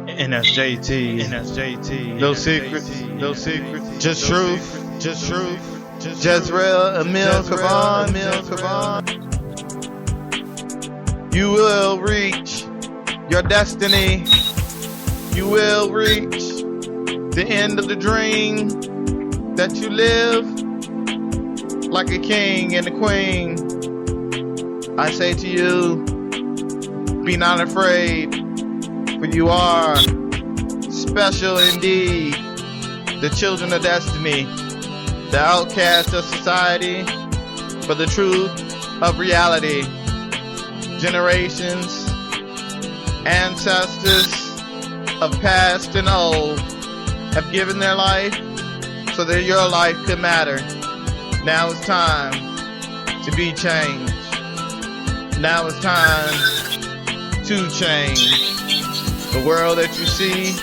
And that's JT. No secrets. Just truth. Jazrel, Emil Kavan. You will reach your destiny. You will reach the end of the dream that you live like a king and a queen. I say to you, be not afraid, for you are special indeed. The children of destiny, the outcasts of society, for the truth of reality. Generations, ancestors of past and old have given their life so that your life could matter. Now it's time to be changed. Now it's time to change. The world that you see,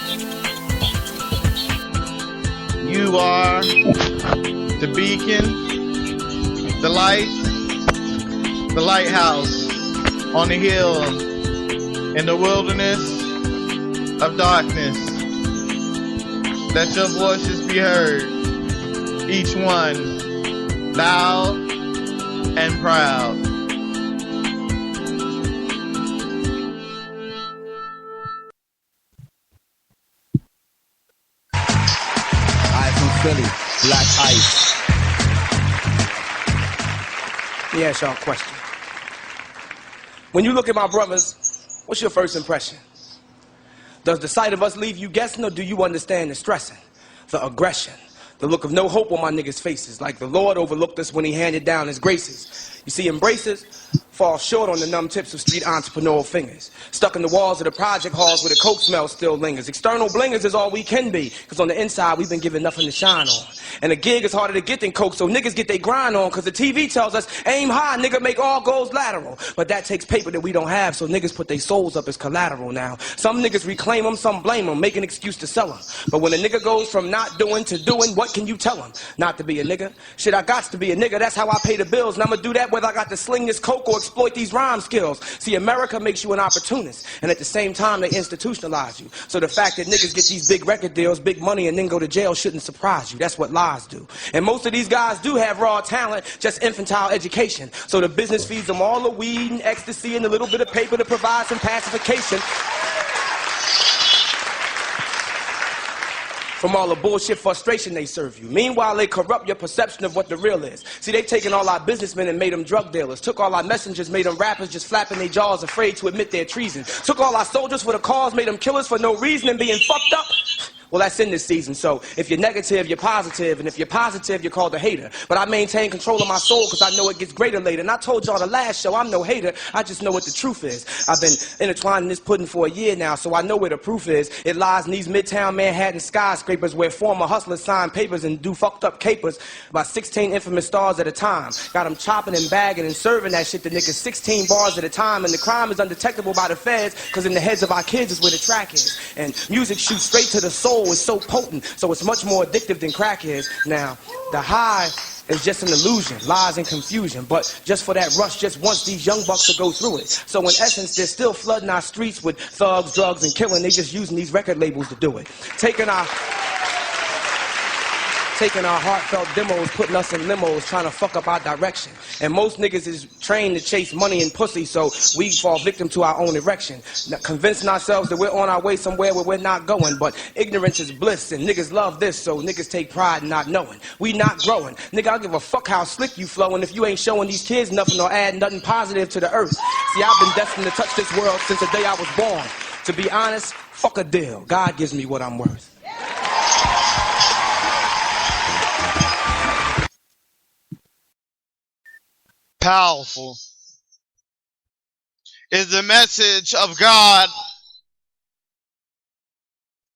you are the beacon, the light, the lighthouse on the hill in the wilderness of darkness. Let your voices be heard, each one loud and proud. Philly, Black Ice. Let me ask y'all a question. When you look at my brothers, what's your first impression? Does the sight of us leave you guessing, or do you understand the stressing, the aggression, the look of no hope on my niggas' faces, like the Lord overlooked us when he handed down his graces? You see, embraces fall short on the numb tips of street entrepreneurial fingers, stuck in the walls of the project halls where the coke smell still lingers. External blingers is all we can be, because on the inside we've been given nothing to shine on. And a gig is harder to get than coke, so niggas get their grind on, because the TV tells us, aim high, nigga, make all goals lateral. But that takes paper that we don't have, so niggas put their souls up as collateral now. Some niggas reclaim them, some blame them, make an excuse to sell them. But when a nigga goes from not doing to doing, what can you tell him? Not to be a nigga? Shit, I got to be a nigga, that's how I pay the bills, and I'ma do that whether I got to sling this coke or exploit these rhyme skills. See, America makes you an opportunist, and at the same time they institutionalize you. So the fact that niggas get these big record deals, big money, and then go to jail shouldn't surprise you. That's what lies do. And most of these guys do have raw talent, just infantile education. So the business feeds them all the weed and ecstasy and a little bit of paper to provide some pacification from all the bullshit frustration they serve you. Meanwhile, they corrupt your perception of what the real is. See, they've taken all our businessmen and made them drug dealers. Took all our messengers, made them rappers just flapping their jaws, afraid to admit their treason. Took all our soldiers for the cause, made them killers for no reason and being fucked up. Well, that's in this season, so if you're negative, you're positive, and if you're positive, you're called a hater. But I maintain control of my soul because I know it gets greater later. And I told y'all the last show, I'm no hater, I just know what the truth is. I've been intertwining this pudding for a year now, so I know where the proof is. It lies in these midtown Manhattan skyscrapers where former hustlers sign papers and do fucked up capers by 16 infamous stars at a time. Got them chopping and bagging and serving that shit to niggas 16 bars at a time, and the crime is undetectable by the feds because in the heads of our kids is where the track is. And music shoots straight to the soul. Is so potent, so it's much more addictive than crack is. Now, the high is just an illusion, lies and confusion, but just for that rush, just once these young bucks will go through it. So in essence, they're still flooding our streets with thugs, drugs, and killing. They just using these record labels to do it. Taking our heartfelt demos, putting us in limos, trying to fuck up our direction. And most niggas is trained to chase money and pussy, so we fall victim to our own erection. Now, convincing ourselves that we're on our way somewhere where we're not going, but ignorance is bliss, and niggas love this, so niggas take pride in not knowing. We not growing. Nigga, I don't give a fuck how slick you flowing if you ain't showing these kids nothing or adding nothing positive to the earth. See, I've been destined to touch this world since the day I was born. To be honest, fuck a deal. God gives me what I'm worth. Powerful is the message of God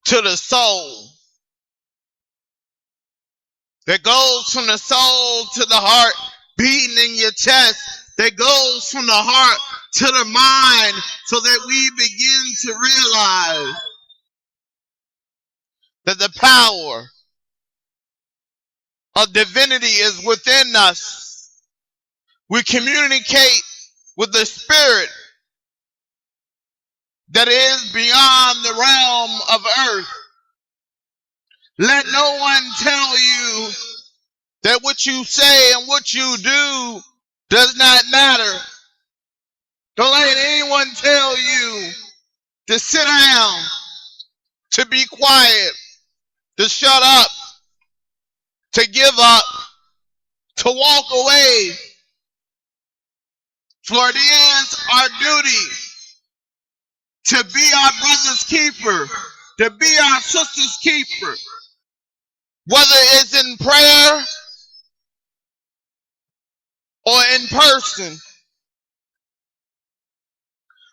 to the soul that goes from the soul to the heart beating in your chest, that goes from the heart to the mind, so that we begin to realize that the power of divinity is within us. We communicate with the spirit that is beyond the realm of earth. Let no one tell you that what you say and what you do does not matter. Don't let anyone tell you to sit down, to be quiet, to shut up, to give up, to walk away. For it is our duty to be our brother's keeper, to be our sister's keeper. Whether it's in prayer or in person.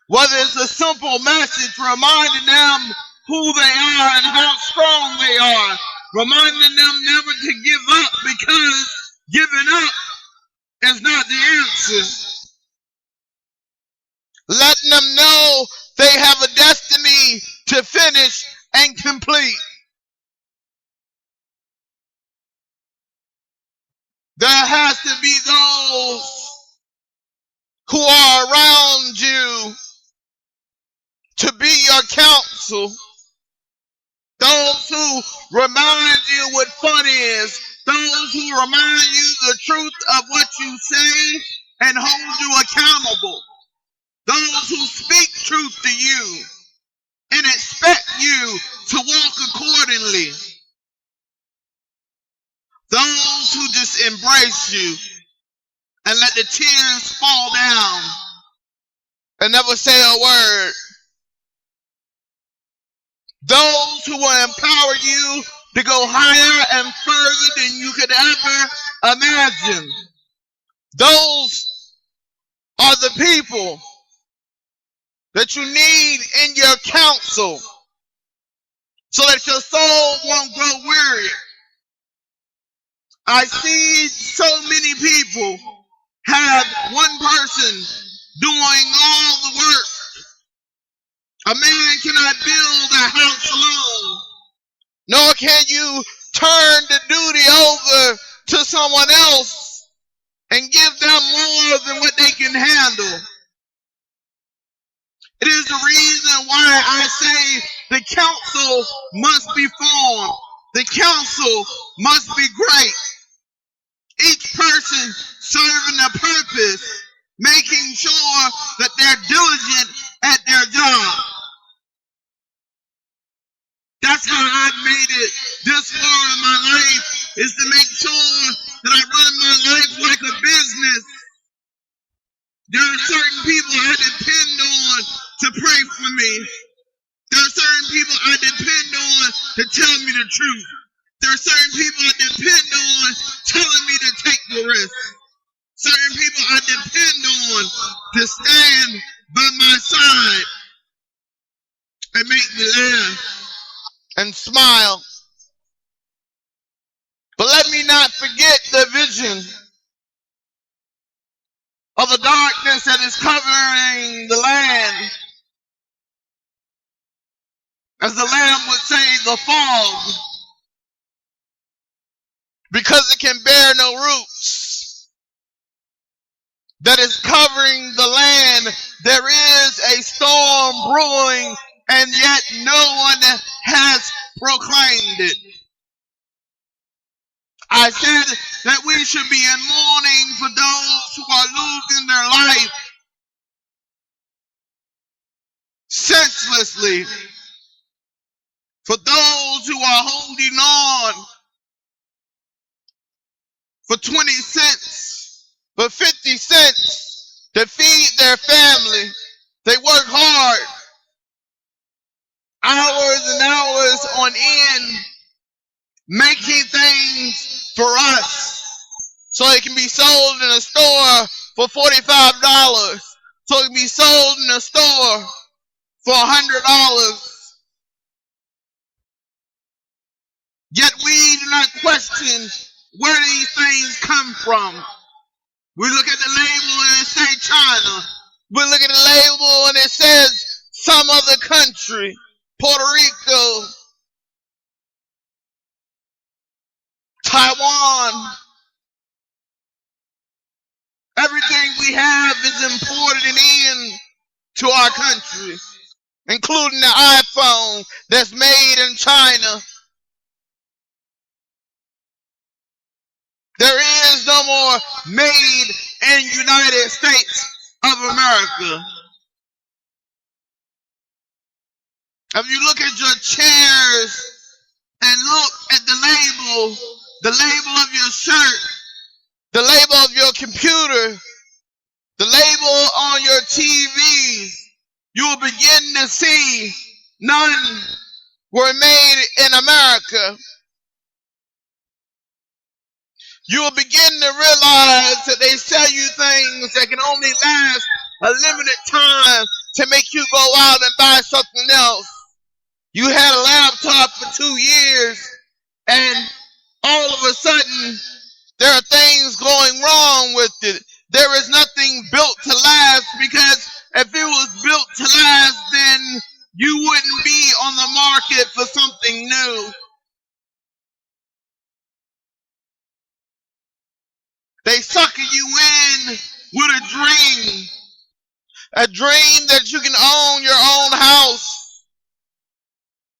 Whether it's a simple message reminding them who they are and how strong they are. Reminding them never to give up, because giving up is not the answer. Letting them know they have a destiny to finish and complete. There has to be those who are around you to be your counsel. Those who remind you what fun is. Those who remind you the truth of what you say and hold you accountable. Those who speak truth to you and expect you to walk accordingly. Those who just embrace you and let the tears fall down and never say a word. Those who will empower you to go higher and further than you could ever imagine. Those are the people that you need in your counsel so that your soul won't grow weary. I see so many people have one person doing all the work. A man cannot build a house alone, nor can you turn the duty over to someone else and give them more than what they can handle. It is the reason why I say the council must be formed. The council must be great. Each person serving a purpose, making sure that they're diligent at their job. That's how I've made it this far in my life, is to make sure that I run my life like a business. There are certain people I depend on to pray for me. There are certain people I depend on to tell me the truth. There are certain people I depend on telling me to take the risk. Certain people I depend on to stand by my side and make me laugh and smile. But let me not forget the vision of the darkness that is covering the land. As the Lamb would say, the fog. Because it can bear no roots. That is covering the land. There is a storm brewing, and yet no one has proclaimed it. I said that we should be in mourning for those who are losing their life senselessly. For those who are holding on for 20 cents, for 50 cents to feed their family. They work hard, hours and hours on end, making things for us so it can be sold in a store for $45, so it can be sold in a store for $100. Yet we do not question where these things come from. We look at the label and it says China. We look at the label and it says some other country, Puerto Rico, Taiwan. Everything we have is imported in to our country. including the iPhone that's made in China. There is no more made in United States of America. If you look at your chairs and look at the label of your shirt, the label of your computer, the label on your TV, you will begin to see none were made in America. You will begin to realize that they sell you things that can only last a limited time to make you go out and buy something else. You had a laptop for 2 years, and all of a sudden, there are things going wrong with it. There is nothing built to last, because if it was built to last, then you wouldn't be on the market for something new. They sucker you in with a dream that you can own your own house.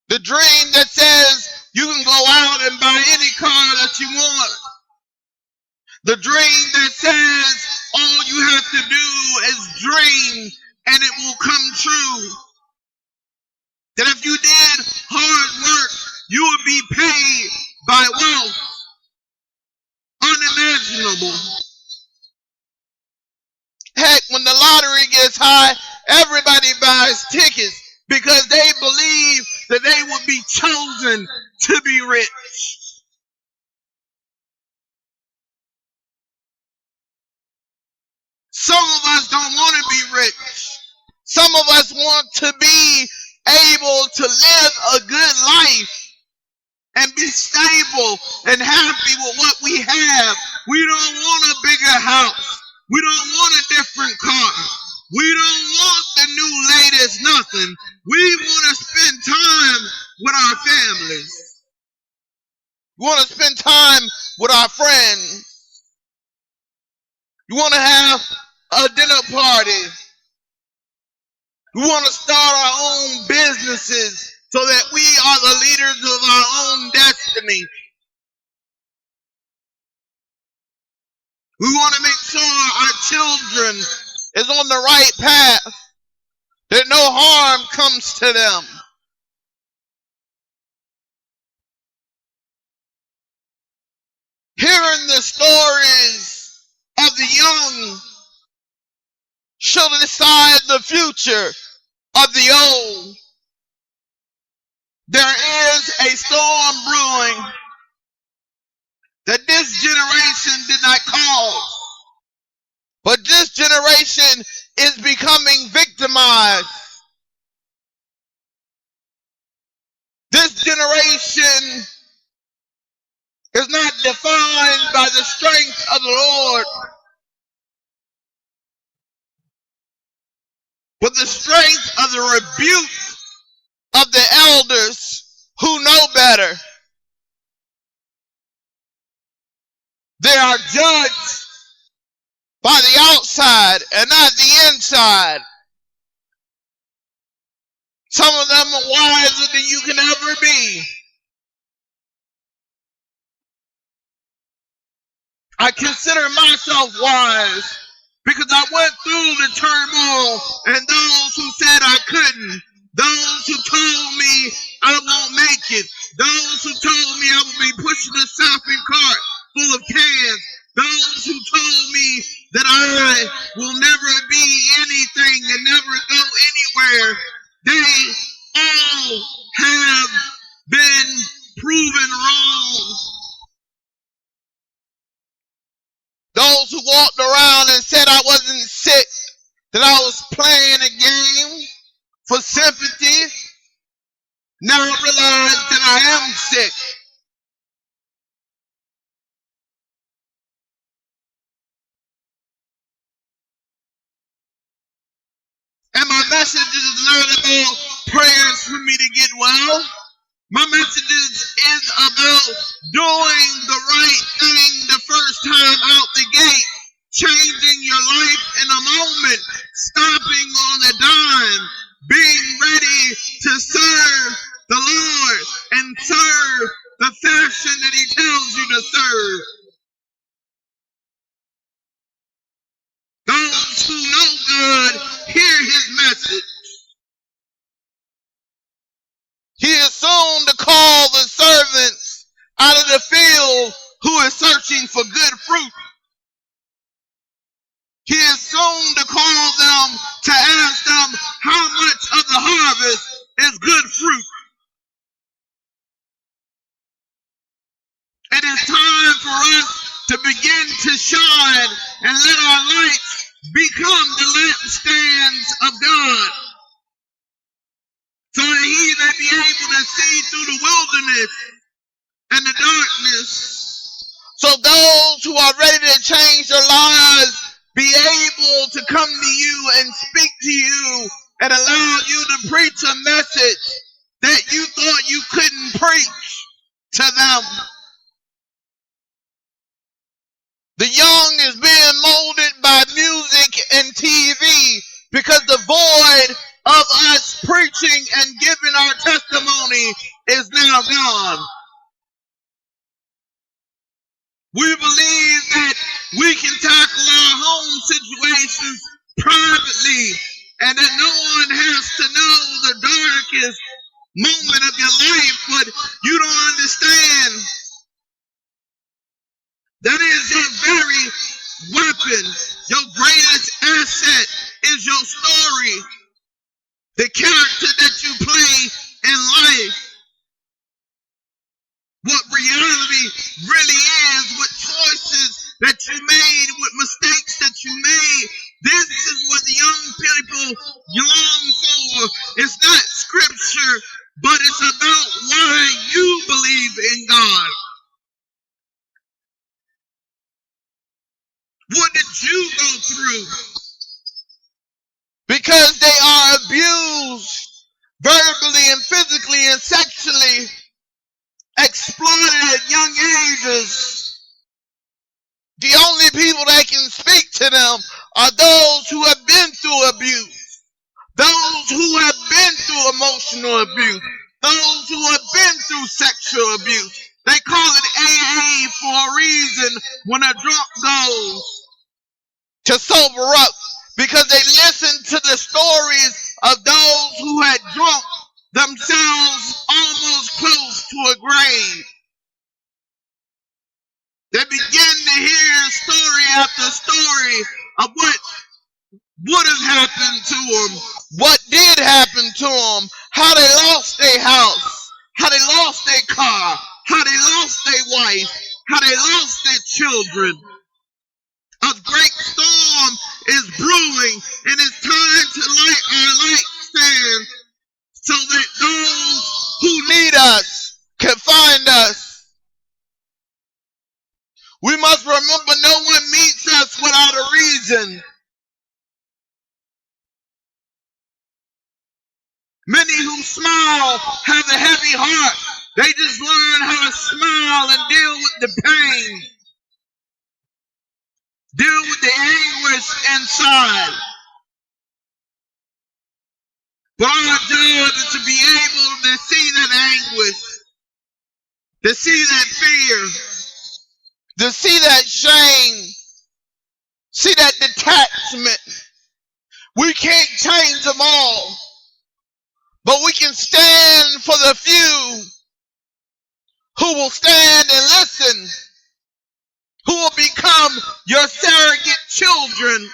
The dream that says you can go out and buy any car that you want. The dream that says all you have to do is dream and it will come true. That if you did hard work, you would be paid by wealth. Unimaginable. Heck, when the lottery gets high, everybody buys tickets because they believe that they will be chosen to be rich. Some of us don't want to be rich. Some of us want to be able to live a good life and be stable and happy with what we have. We don't want a bigger house. We don't want a different car. We don't want the new latest nothing. We want to spend time with our families. We want to spend time with our friends. You want to have a dinner party. We want to start our own businesses so that we are the leaders of our own destiny. We want to make sure our children is on the right path, that no harm comes to them. Hearing the stories of the young should decide the future of the old. There is a storm brewing that this generation did not cause, but this generation is becoming victimized. This generation is not defined by the strength of the Lord, but the strength of the rebuke of the elders who know better. They are judged by the outside and not the inside. Some of them are wiser than you can ever be. I consider myself wise because I went through the turmoil, and those who said I couldn't, those who told me I won't make it, those who told me I would be pushing a shopping cart full of cans, those who told me that I will never be anything and never go anywhere, they all have been proven wrong. Those who walked around and said I wasn't sick, that I was playing a game for sympathy, now realize that I am sick. And my message is not about prayers for me to get well. My message is about doing the right thing the first time out the gate, changing your life in a moment, stopping on a dime, being ready to serve the Lord and serve the fashion that he tells you to serve. Those who know God hear his message. He is soon to call the servants out of the field who is searching for good fruit. He is soon to call them to ask them how much of the harvest is good fruit. It is time for us to begin to shine and let our lights become the lampstands of God, so that he may be able to see through the wilderness and the darkness. So those who are ready to change their lives be able to come to you and speak to you and allow you to preach a message that you thought you couldn't preach to them. The young is being molded by music and TV because the void of us preaching and giving our testimony is now gone. We believe that we can tackle our home situations privately and that no one has to know the darkest moment of your life, but you don't understand. That is your very weapon. Your greatest asset is your story. The character that you play in life. What reality really is, what choices that you made, what mistakes that you made. This is what the young people long for. It's not scripture, but it's about why you believe in God. What did you go through? Because they are abused verbally and physically and sexually, exploited at young ages. The only people that can speak to them are those who have been through abuse, those who have been through emotional abuse, those who have been through sexual abuse. They call it AA for a reason when a drunk goes to sober up, because they listen to the stories of those who had drunk themselves almost close to a grave. They begin to hear story after story of what would have happened to them, what did happen to them, how they lost their house, how they lost their car, how they lost their wife, how they lost their children. A great storm is brewing, and it's time to light our light stand so that those who need us can find us. We must remember no one meets us without a reason. Many who smile have a heavy heart. They just learn how to smile and deal with the pain. Deal with the anguish inside. But our job is to be able to see that anguish, to see that fear, to see that shame, see that detachment. We can't change them all, but we can stand for the few who will stand and listen, who will become your surrogate children.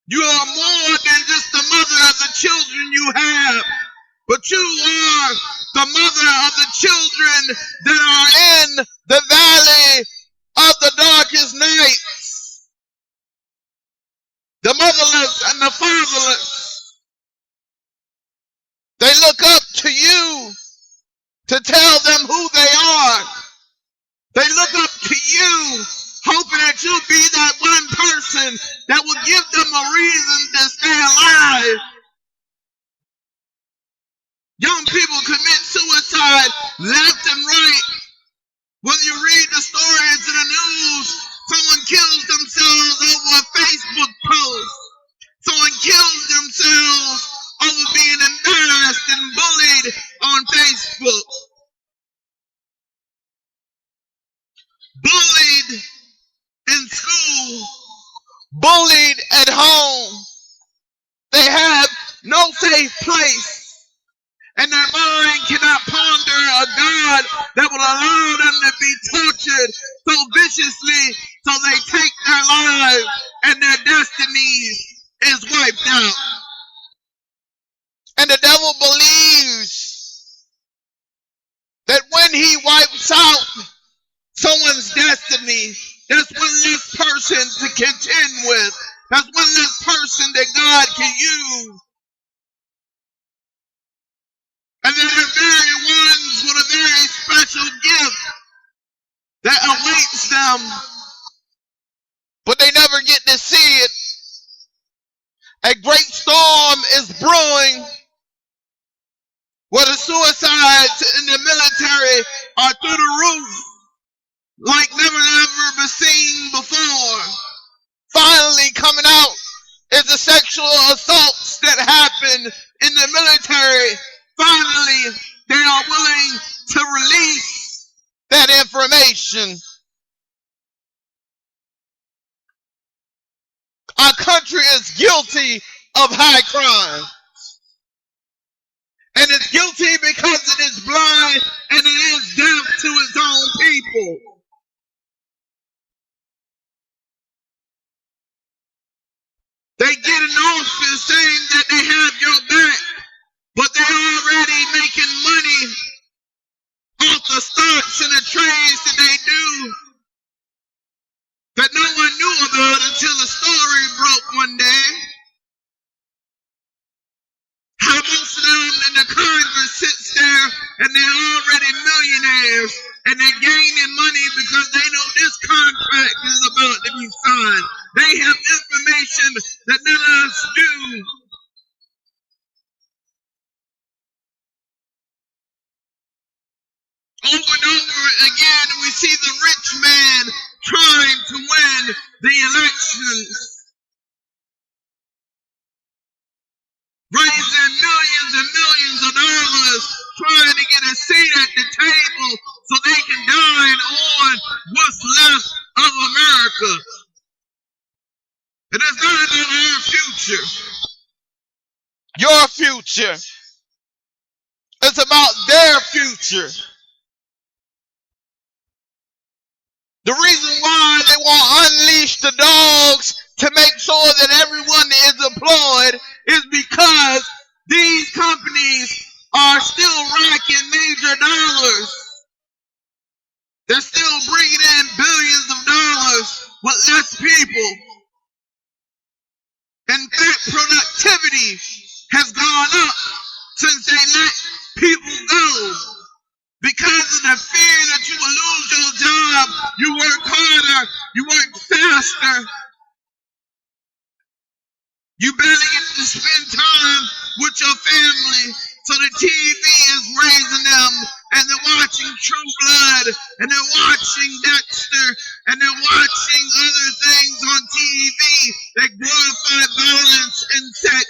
You are more than just the mother of the children you have, but you are the mother of the children that are in the valley of the darkest nights. The motherless and the fatherless. They look up to you to tell them who they are. They look up to you, hoping that you'll be that one person that will give them a reason to stay alive. Young people commit suicide left and right. When you read the stories in the news, someone kills themselves over a Facebook post. Someone kills themselves over being embarrassed and bullied on Facebook. Bullied in school. Bullied at home. They have no safe place. And their mind cannot ponder a God that will allow them to be tortured so viciously so they take their lives and their destinies is wiped out. And the devil believes that when he wipes out someone's destiny, that's one less person to contend with. That's one less person that God can use. And they're the very ones with a very special gift that awaits them. But they never get to see it. A great storm is brewing where the suicides in the military are through the roof like never been seen before. Finally coming out is the sexual assaults that happen in the military. Finally, they are willing to release that information. Our country is guilty of high crime. And it's guilty because it is blind and it is deaf to its own people. They get in office saying that they have your back, but they're already making money off the stocks and the trades that they do that no one knew about until the story broke one day. How most of them in the Congress sits there and they're already millionaires and they're gaining money because they know this contract is about to be signed. They have information that none of us do. Over and over again, we see the rich man trying to win the elections, raising millions and millions of dollars, trying to get a seat at the table so they can dine on what's left of America. It is not about our future, your future. It's about their future. The reason why they want to unleash the dogs to make sure that everyone is employed is because these companies are still racking major dollars. They're still bringing in billions of dollars with less people. In fact, productivity has gone up since they let people go. Because of the fear that you will lose your job, you work harder, you work faster. You barely get to spend time with your family, so the TV is raising them, and they're watching True Blood, and they're watching Dexter, and they're watching other things on TV that glorify violence and sex.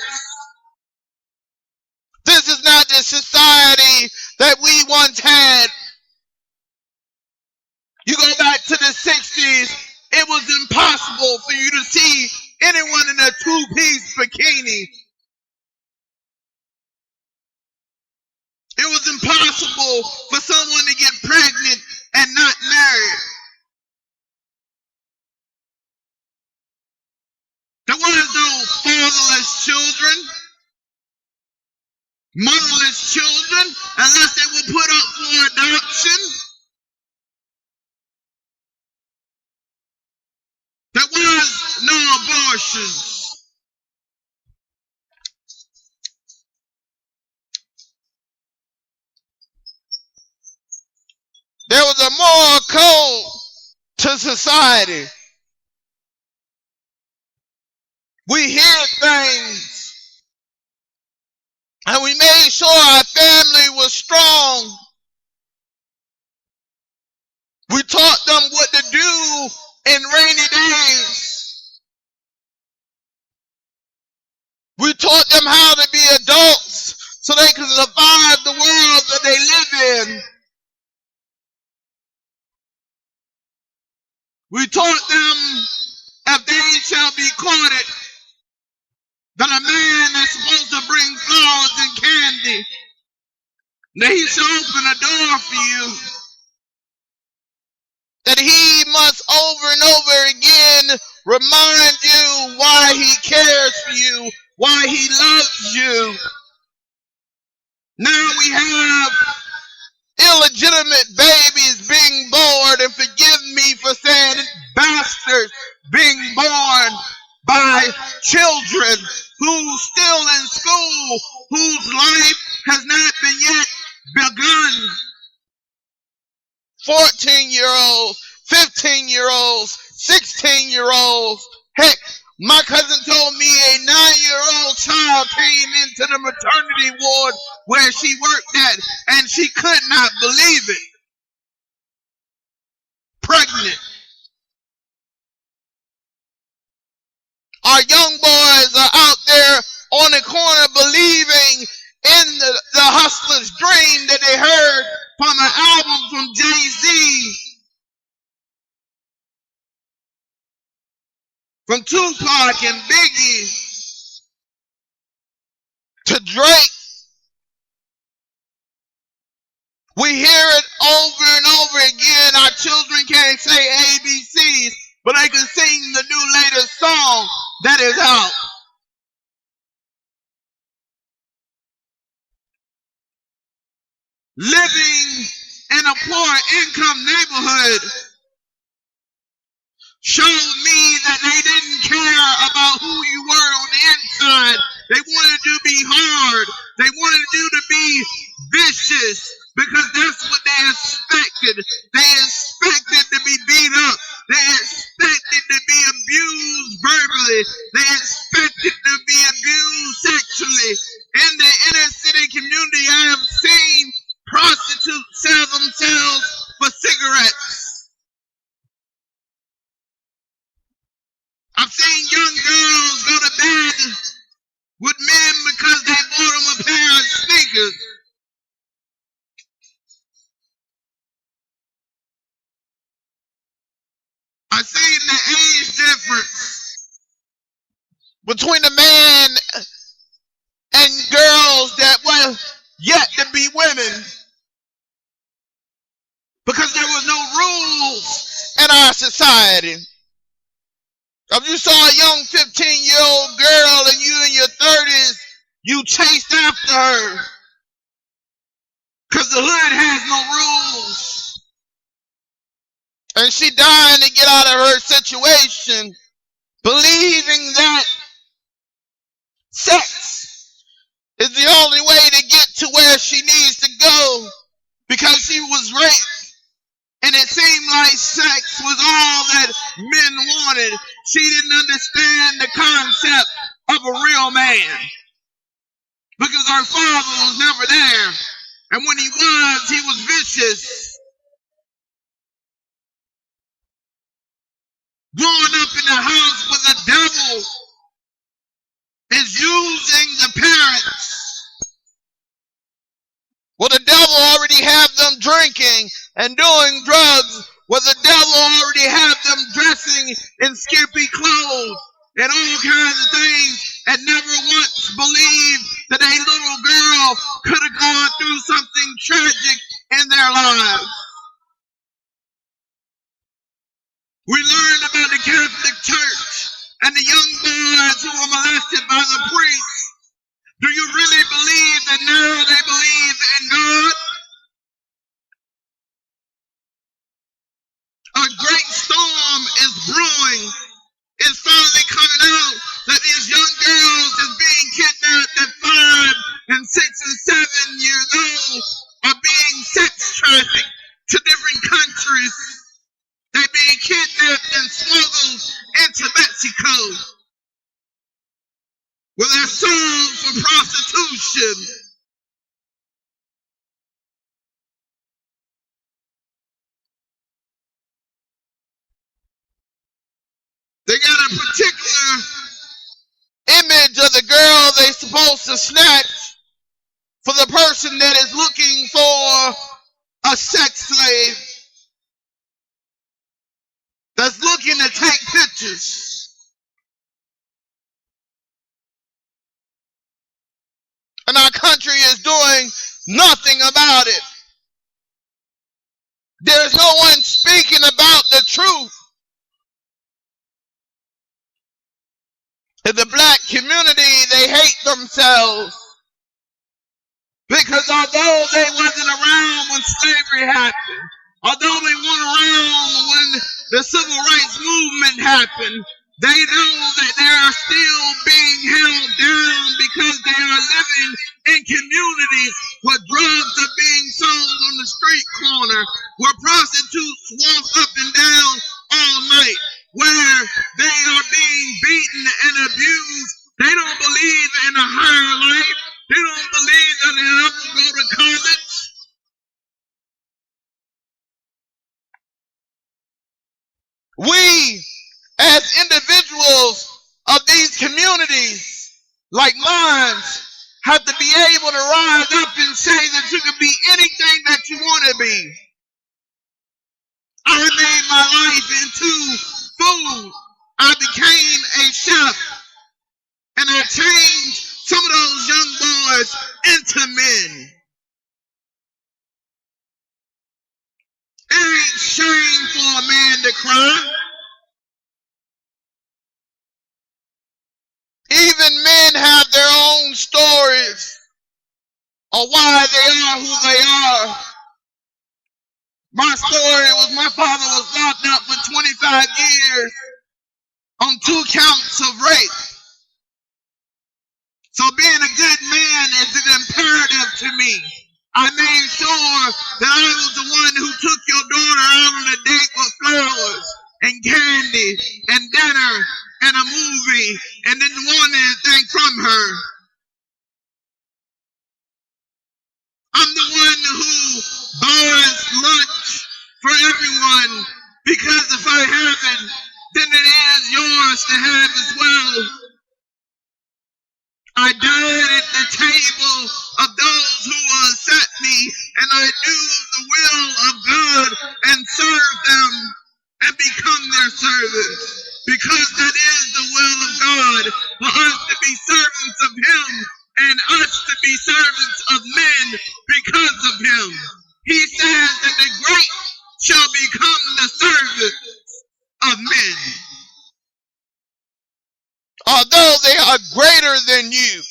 This is not the society that we once had. You go back to the 60s, it was impossible for you to see anyone in a two-piece bikini. It was impossible for someone to get pregnant and not married. There was no fatherless children, motherless children, unless they were put up for adoption. There was no abortions. There was a moral code to society. We hear things, and we made sure our family was strong. We taught them what to do in rainy days. We taught them how to be adults so they can survive the world that they live in. We taught them if they shall be courted, that a man is supposed to bring flowers and candy, that he shall open a door for you, that he must over and over again remind you why he cares for you, why he loves you. Now we have illegitimate babies being born, and forgive me for saying it, bastards being born by children who's still in school, whose life has not been yet begun. 14-year-olds, 15-year-olds, 16-year-olds. Heck, my cousin told me a 9-year-old child came into the maternity ward where she worked at, and she could not believe it. Pregnant. Our young boys are out there on the corner believing in the hustler's dream that they heard from an album from Jay-Z, from Tupac and Biggie to Drake. We hear it over and over again. Our children can't say ABCs, but they can sing the new latest song that is out. Living in a poor income neighborhood showed me that they didn't care about who you were on the inside. They wanted you to be hard. They wanted you to be vicious because that's what they expected. They expected to be beat up. They expected to be abused verbally. They expected to be abused sexually. In the inner city community, I have seen prostitutes sell themselves for cigarettes. I've seen young girls go to bed with men because they bought them a pair of sneakers. I've seen the age difference between the man and girls that were yet to be women because there was no rules in our society. If you saw a young 15-year-old girl and you in your 30s, you chased after her because the hood has no rules. And she dying to get out of her situation, believing that sex is the only way to get to where she needs to go because she was raped. And it seemed like sex was all that men wanted. She didn't understand the concept of a real man because her father was never there. And when he was vicious. Growing up in the house with the devil is using the parents. Well, the devil already have them drinking and doing drugs. Well, the devil already have them dressing in skimpy clothes and all kinds of things, and never once believed that a little girl could have gone through something tragic in their lives. We learned about the Catholic Church and the young boys who were molested by the priests. Do you really believe that now they believe in God? A great storm is brewing. It's finally coming out that these young girls is being kidnapped at 5 and 6 and 7 years old are being sex trafficked to different countries. They're being kidnapped and smuggled into Mexico where they're sold for prostitution. They got a particular image image of the girl they supposed to snatch for the person that is looking for a sex slave, that's looking to take pictures. And our country is doing nothing about it. There's no one speaking about the truth. In the black community, they hate themselves because although they wasn't around when slavery happened, although they weren't around when the civil rights movement happened, they know that they are still being held down because they are living in communities where drugs are being sold on the street corner, where prostitutes walk up and down all night, where they are being beaten and abused. They don't believe in a higher life. They don't believe that they'll ever go to college. We, as individuals of these communities, like mine, have to be able to rise up and say that you can be anything that you want to be. I made my life into food. I became a chef. And I changed some of those young boys into men. It ain't shame for a man to cry. Even men have their own stories of why they are who they are. My story was my father was locked up for 25 years on 2 counts of rape. So being a good man is an imperative to me. I made sure that I was the one who took your daughter out on a date with flowers and candy and dinner and a movie and didn't want anything from her. I'm the one who buys lunch for everyone because if I haven't, then it is yours to have as well. I died at the table of those who will accept me, and I do the will of God and serve them and become their servant. Because that is the will of God, for us to be servants of Him and us to be servants of men because of Him. He says that the great shall become the servants of men. Although they are greater than you.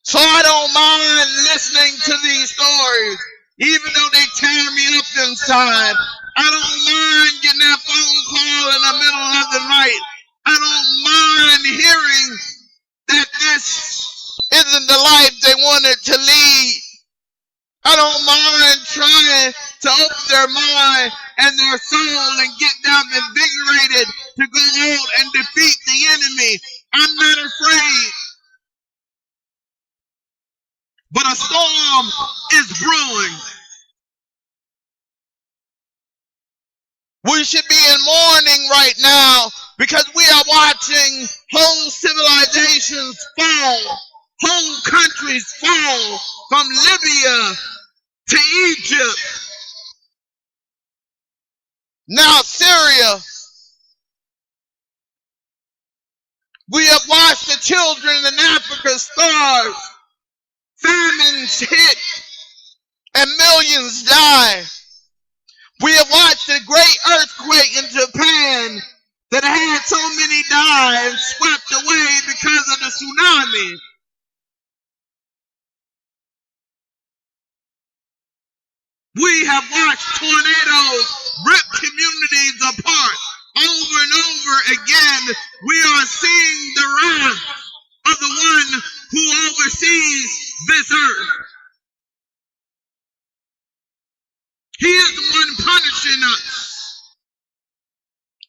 So I don't mind listening to these stories, even though they tear me up inside. I don't mind getting that phone call in the middle of the night. I don't mind hearing that this isn't the life they wanted to lead. I don't mind trying to open their mind and their soul and get them invigorated to go out and defeat the enemy. I'm not afraid. But a storm is brewing. We should be in mourning right now because we are watching whole civilizations fall, whole countries fall, from Libya to Egypt, now Syria. We have watched the children in Africa starve, famines hit, and millions die. We have watched a great earthquake in Japan that had so many die and swept away because of the tsunami. We have watched tornadoes rip communities apart over and over again. We are seeing the wrath of the one who oversees this earth. He is the one punishing us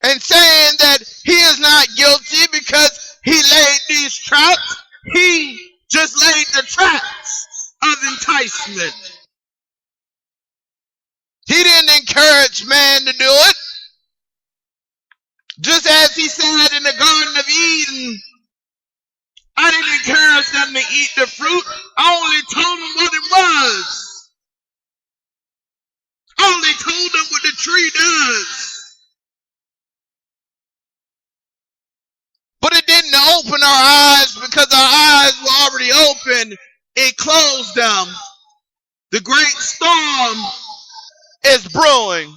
and saying that he is not guilty because he laid these traps. He just laid the traps of enticement. He didn't encourage man to do it. Just as he said in the Garden of Eden, I didn't encourage them to eat the fruit. I only told them what it was. I only told them what the tree does. But it didn't open our eyes because our eyes were already open. It closed them. The great storm is brewing.